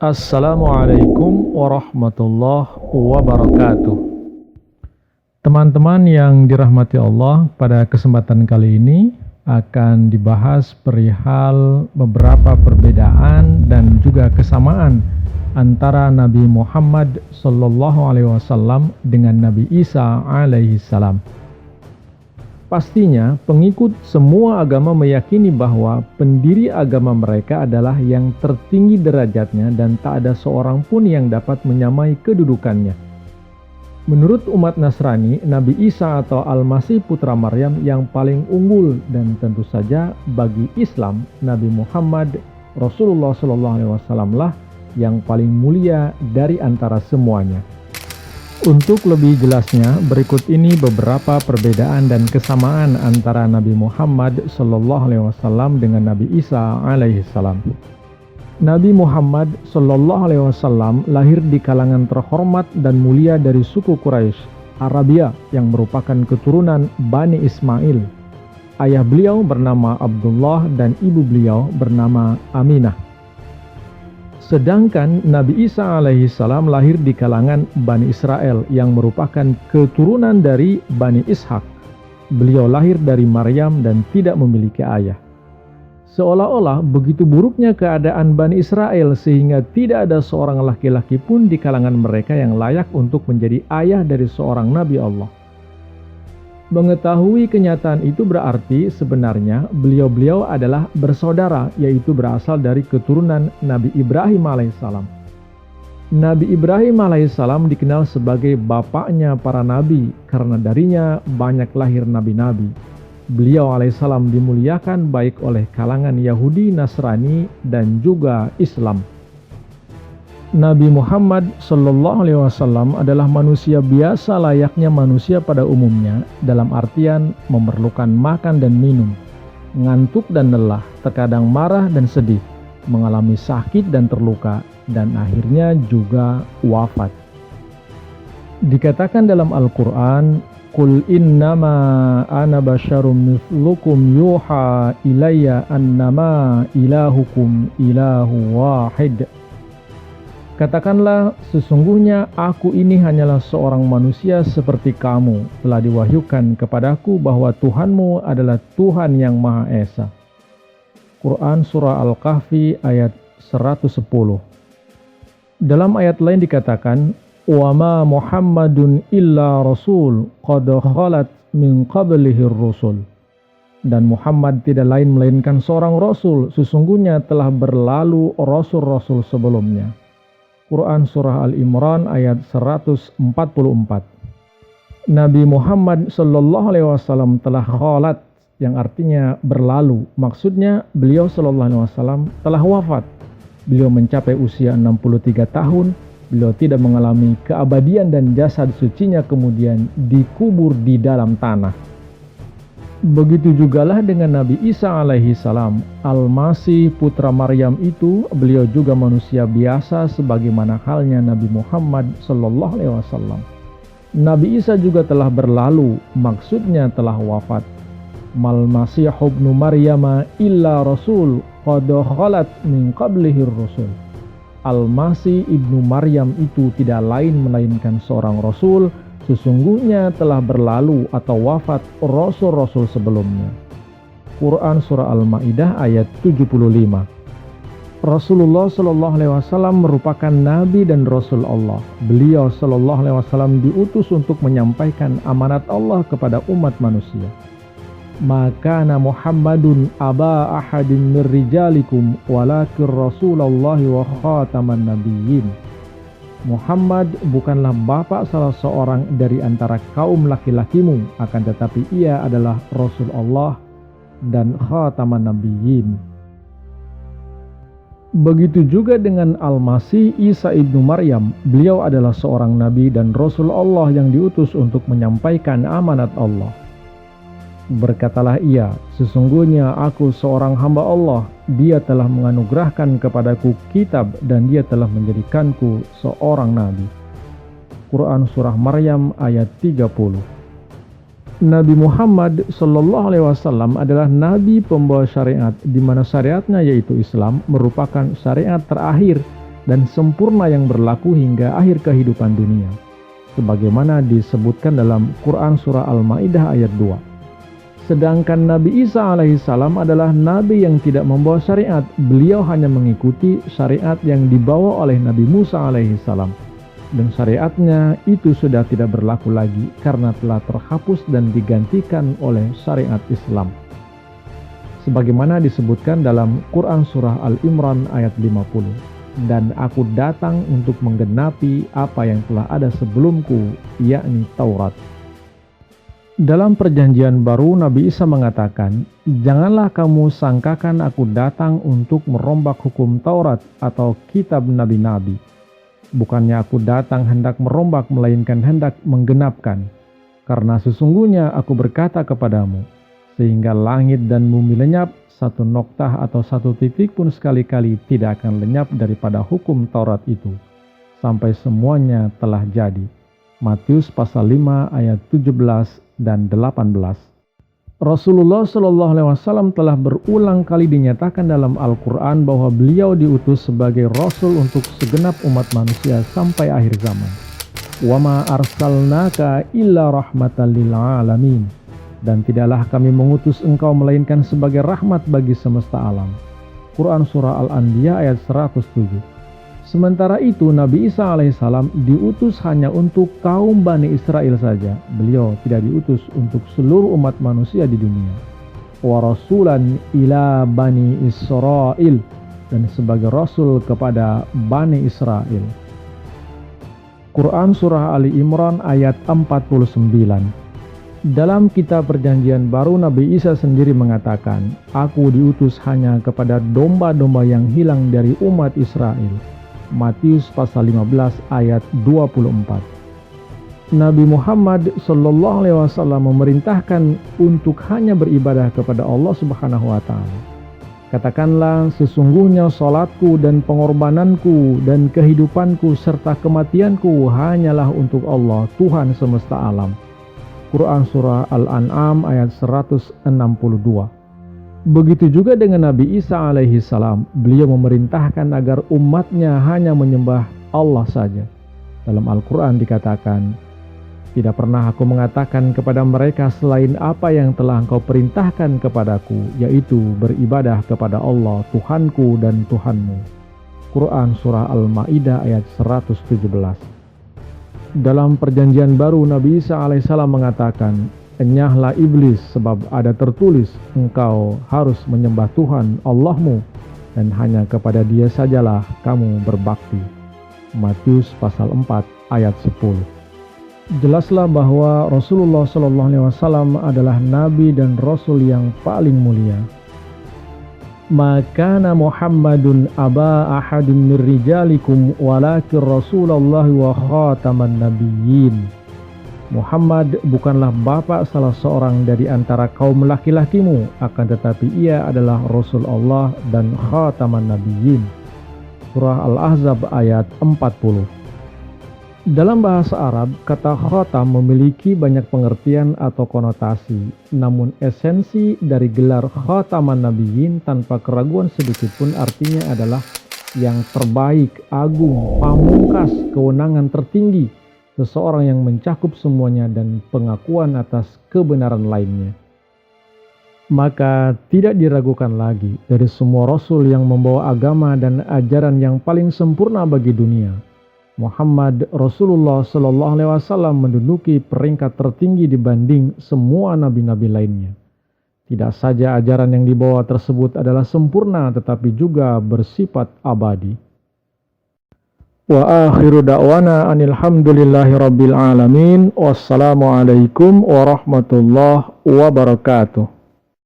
Assalamualaikum warahmatullahi wabarakatuh. Teman-teman yang dirahmati Allah, pada kesempatan kali ini akan dibahas perihal beberapa perbedaan dan juga kesamaan antara Nabi Muhammad SAW dengan Nabi Isa alaihissalam. Pastinya pengikut semua agama meyakini bahwa pendiri agama mereka adalah yang tertinggi derajatnya dan tak ada seorang pun yang dapat menyamai kedudukannya. Menurut umat Nasrani, Nabi Isa atau Al-Masih putra Maryam yang paling unggul, dan tentu saja bagi Islam, Nabi Muhammad Rasulullah SAW lah yang paling mulia dari antara semuanya. Untuk lebih jelasnya, berikut ini beberapa perbedaan dan kesamaan antara Nabi Muhammad SAW dengan Nabi Isa alaihissalam. Nabi Muhammad SAW lahir di kalangan terhormat dan mulia dari suku Quraisy, Arabia, yang merupakan keturunan Bani Ismail. Ayah beliau bernama Abdullah dan ibu beliau bernama Aminah. Sedangkan Nabi Isa alaihissalam lahir di kalangan Bani Israel yang merupakan keturunan dari Bani Ishak. Beliau lahir dari Maryam dan tidak memiliki ayah. Seolah-olah begitu buruknya keadaan Bani Israel sehingga tidak ada seorang laki-laki pun di kalangan mereka yang layak untuk menjadi ayah dari seorang Nabi Allah. Mengetahui kenyataan itu berarti sebenarnya beliau-beliau adalah bersaudara, yaitu berasal dari keturunan Nabi Ibrahim alaihissalam. Nabi Ibrahim alaihissalam dikenal sebagai bapaknya para nabi karena darinya banyak lahir nabi-nabi. Beliau alaihissalam dimuliakan baik oleh kalangan Yahudi, Nasrani, dan juga Islam. Nabi Muhammad SAW adalah manusia biasa layaknya manusia pada umumnya, dalam artian memerlukan makan dan minum, ngantuk dan lelah, terkadang marah dan sedih, mengalami sakit dan terluka, dan akhirnya juga wafat. Dikatakan dalam Al-Quran, "Qul innama ana basyarum mithlukum yuha ilayya annama ilahukum ilahu wahid." Katakanlah, sesungguhnya aku ini hanyalah seorang manusia seperti kamu. Telah diwahyukan kepadaku bahwa Tuhanmu adalah Tuhan yang Maha Esa. Quran Surah Al-Kahfi ayat 110. Dalam ayat lain dikatakan, "Wa ma Muhammadun illa rasul qad khalat min qablihir rusul." Dan Muhammad tidak lain melainkan seorang rasul, sesungguhnya telah berlalu rasul-rasul sebelumnya. Quran Surah Al-Imran ayat 144. Nabi Muhammad SAW telah khalat, yang artinya berlalu. Maksudnya beliau SAW telah wafat. Beliau mencapai usia 63 tahun. Beliau tidak mengalami keabadian dan jasad sucinya kemudian dikubur di dalam tanah. Begitu jugalah dengan Nabi Isa alaihissalam, Al-Masih putra Maryam itu, beliau juga manusia biasa sebagaimana halnya Nabi Muhammad SAW. Nabi Isa juga telah berlalu, maksudnya telah wafat. Mal Masih ibnu Maryam illa rasul qad khalat min qablihir rusul. Al-Masih ibnu Maryam itu tidak lain melainkan seorang rasul, sesungguhnya telah berlalu atau wafat rasul-rasul sebelumnya. Quran Surah Al-Ma'idah ayat 75. Rasulullah SAW merupakan Nabi dan Rasul Allah. Beliau SAW diutus untuk menyampaikan amanat Allah kepada umat manusia. Makana Muhammadun aba ahadin min rijalikum walakin Rasulullahi wa khataman nabiyyin. Muhammad bukanlah bapak salah seorang dari antara kaum laki-lakimu, akan tetapi ia adalah Rasul Allah dan khataman nabiyyin. Begitu juga dengan Al-Masih Isa ibnu Maryam, beliau adalah seorang nabi dan Rasul Allah yang diutus untuk menyampaikan amanat Allah. Berkatalah ia, sesungguhnya aku seorang hamba Allah, dia telah menganugerahkan kepadaku kitab dan dia telah menjadikanku seorang nabi. Quran Surah Maryam ayat 30. Nabi Muhammad SAW adalah nabi pembawa syariat, di mana syariatnya yaitu Islam merupakan syariat terakhir dan sempurna yang berlaku hingga akhir kehidupan dunia, sebagaimana disebutkan dalam Quran Surah Al-Ma'idah ayat 2. Sedangkan Nabi Isa alaihissalam adalah Nabi yang tidak membawa syariat. Beliau hanya mengikuti syariat yang dibawa oleh Nabi Musa alaihissalam. Dan syariatnya itu sudah tidak berlaku lagi karena telah terhapus dan digantikan oleh syariat Islam. Sebagaimana disebutkan dalam Quran Surah Al-Imran ayat 50. Dan aku datang untuk menggenapi apa yang telah ada sebelumku, yakni Taurat. Dalam perjanjian baru, Nabi Isa mengatakan, "Janganlah kamu sangkakan aku datang untuk merombak hukum Taurat atau kitab nabi-nabi. Bukannya aku datang hendak merombak, melainkan hendak menggenapkan. Karena sesungguhnya aku berkata kepadamu, sehingga langit dan bumi lenyap, satu noktah atau satu titik pun sekali-kali tidak akan lenyap daripada hukum Taurat itu, sampai semuanya telah jadi." Matius pasal 5 ayat 17 dan 18. Rasulullah Shallallahu Alaihi Wasallam telah berulang kali dinyatakan dalam Al-Quran bahwa beliau diutus sebagai Rasul untuk segenap umat manusia sampai akhir zaman. Wa ma arsalnaka illa rahmatan lil alamin. Dan tidaklah kami mengutus engkau melainkan sebagai rahmat bagi semesta alam. Quran Surah Al-Anbiya ayat 107. Sementara itu Nabi Isa alaihissalam diutus hanya untuk kaum Bani Israel saja. Beliau tidak diutus untuk seluruh umat manusia di dunia. Wa rasulan ila Bani Israel, dan sebagai Rasul kepada Bani Israel. Quran Surah Ali Imran ayat 49. Dalam kitab perjanjian baru, Nabi Isa sendiri mengatakan, "Aku diutus hanya kepada domba-domba yang hilang dari umat Israel." Matius pasal 15 ayat 24. Nabi Muhammad Sallallahu Alaihi Wasallam memerintahkan untuk hanya beribadah kepada Allah Subhanahu Wa Taala. Katakanlah, sesungguhnya salatku dan pengorbananku dan kehidupanku serta kematianku hanyalah untuk Allah, Tuhan semesta alam. Quran Surah Al-An'am ayat 162. Begitu juga dengan Nabi Isa alaihi salam, beliau memerintahkan agar umatnya hanya menyembah Allah saja. Dalam Al-Quran dikatakan, "Tidak pernah aku mengatakan kepada mereka selain apa yang telah engkau perintahkan kepadaku, yaitu beribadah kepada Allah, Tuhanku dan Tuhanmu." Quran Surah Al-Ma'idah ayat 117. Dalam perjanjian baru, Nabi Isa alaihissalam mengatakan, "Enyahlah iblis, sebab ada tertulis, engkau harus menyembah Tuhan Allahmu, dan hanya kepada Dia sajalah kamu berbakti." Matius pasal 4 ayat 10. Jelaslah bahwa Rasulullah SAW adalah Nabi dan Rasul yang paling mulia. "Makana Muhammadun aba ahadin min rijalikum walakin Rasulullah wa khataman nabiyyin." Muhammad bukanlah bapak salah seorang dari antara kaum laki-lakimu, akan tetapi ia adalah Rasul Allah dan khataman nabiyyin. Surah Al-Ahzab ayat 40. Dalam bahasa Arab, kata khatam memiliki banyak pengertian atau konotasi, namun esensi dari gelar khataman nabiyyin tanpa keraguan sedikitpun artinya adalah yang terbaik, agung, pamungkas, kewenangan tertinggi, seseorang yang mencakup semuanya dan pengakuan atas kebenaran lainnya. Maka tidak diragukan lagi, dari semua Rasul yang membawa agama dan ajaran yang paling sempurna bagi dunia, Muhammad Rasulullah Sallallahu Alaihi Wasallam menduduki peringkat tertinggi dibanding semua nabi-nabi lainnya. Tidak saja ajaran yang dibawa tersebut adalah sempurna, tetapi juga bersifat abadi. Wa akhiru da'wana anil hamdulillahi rabbil alamin. Wassalamualaikum warahmatullahi wabarakatuh.